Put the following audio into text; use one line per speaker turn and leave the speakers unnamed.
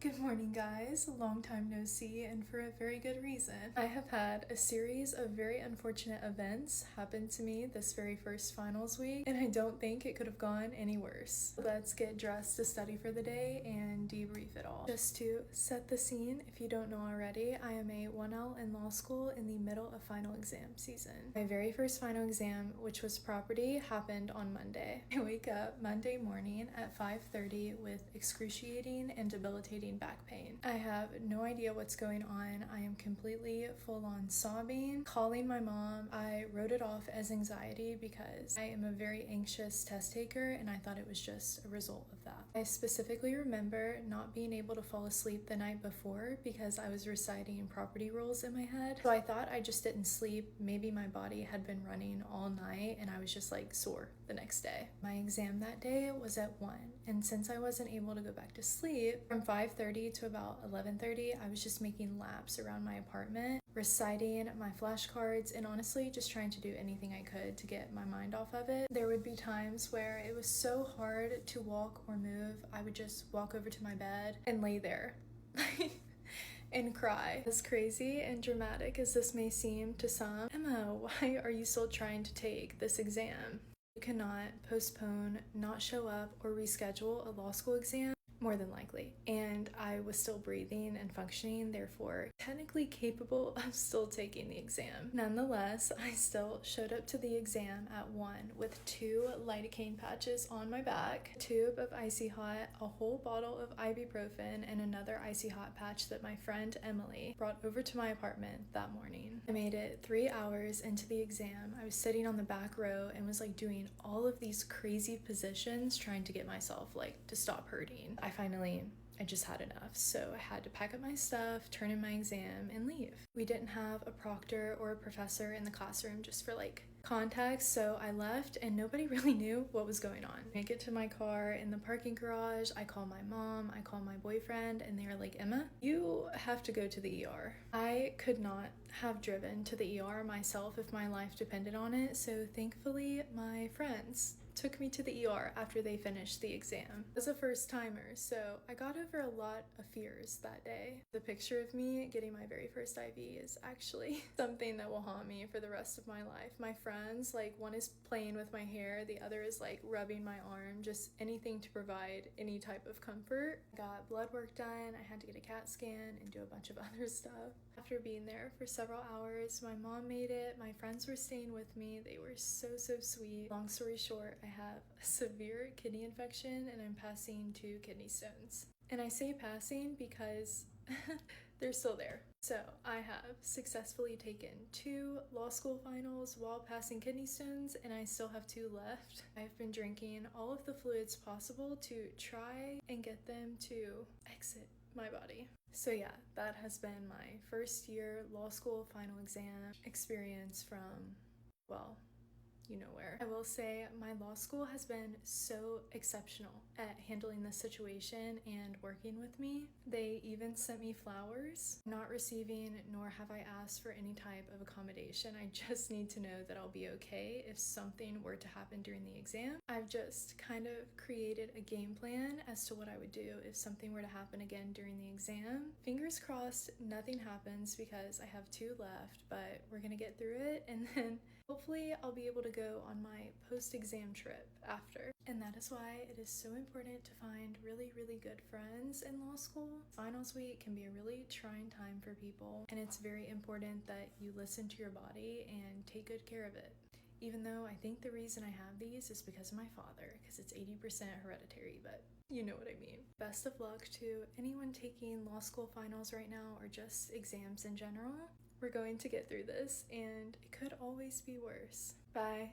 Good morning, guys. Long time no see, and for a very good reason. I have had a series of very unfortunate events happen to me this very first finals week, and I don't think it could have gone any worse. Let's get dressed to study for the day and debrief it all. Just to set the scene, if you don't know already, I am a 1L in law school in the middle of final exam season. My very first final exam, which was property, happened on Monday. I wake up Monday morning at 5:30 with excruciating and debilitating back pain. I have no idea what's going on. I am completely full on sobbing, calling my mom. I wrote it off as anxiety because I am a very anxious test taker and I thought it was just a result of that. I specifically remember not being able to fall asleep the night before because I was reciting property rules in my head. So I thought I just didn't sleep. Maybe my body had been running all night and I was just like sore the next day. My exam that day was at 1, and since I wasn't able to go back to sleep from 5:30 to about 11:30, I was just making laps around my apartment, reciting my flashcards, and honestly just trying to do anything I could to get my mind off of it. There would be times where it was so hard to walk or move, I would just walk over to my bed and lay there and cry. As crazy and dramatic as this may seem to some, Emma, why are you still trying to take this exam? You cannot postpone, not show up, or reschedule a law school exam, more than likely. And I was still breathing and functioning, therefore technically capable of still taking the exam. Nonetheless, I still showed up to the exam at 1 with 2 lidocaine patches on my back, a tube of Icy Hot, a whole bottle of ibuprofen, and another Icy Hot patch that my friend Emily brought over to my apartment that morning. I made it 3 hours into the exam. I was sitting on the back row and was like doing all of these crazy positions trying to get myself like to stop hurting. I just had enough, so I had to pack up my stuff, turn in my exam, and leave. We didn't have a proctor or a professor in the classroom, just for like context, so I left and nobody really knew what was going on. I get to my car in the parking garage, I call my mom, I call my boyfriend, and they were like, Emma, you have to go to the ER. I could not have driven to the ER myself if my life depended on it, so thankfully my friends took me to the ER after they finished the exam. I was a first timer, so I got over a lot of fears that day. The picture of me getting my very first IV is actually something that will haunt me for the rest of my life. My friends, like, one is playing with my hair, the other is like rubbing my arm, just anything to provide any type of comfort. I got blood work done, I had to get a CAT scan and do a bunch of other stuff. After being there for several hours, my mom made it, my friends were staying with me, they were so sweet. Long story short, I have a severe kidney infection and I'm passing 2 kidney stones. And I say passing because they're still there. So I have successfully taken 2 law school finals while passing kidney stones, and I still have 2 left. I've been drinking all of the fluids possible to try and get them to exit my body. So yeah, that has been my first year law school final exam experience from, well, you know where. I will say my law school has been so exceptional at handling this situation and working with me. They even sent me flowers. Not receiving nor have I asked for any type of accommodation. I just need to know that I'll be okay if something were to happen during the exam. I've just kind of created a game plan as to what I would do if something were to happen again during the exam. Fingers crossed nothing happens because I have 2 left, but we're gonna get through it, and then hopefully I'll be able to go on my post-exam trip after. And that is why it is so important to find really good friends in law school. Finals week can be a really trying time for people, and it's very important that you listen to your body and take good care of it. Even though I think the reason I have these is because of my father, because it's 80% hereditary, but you know what I mean. Best of luck to anyone taking law school finals right now or just exams in general. We're going to get through this, and it could always be worse. Bye.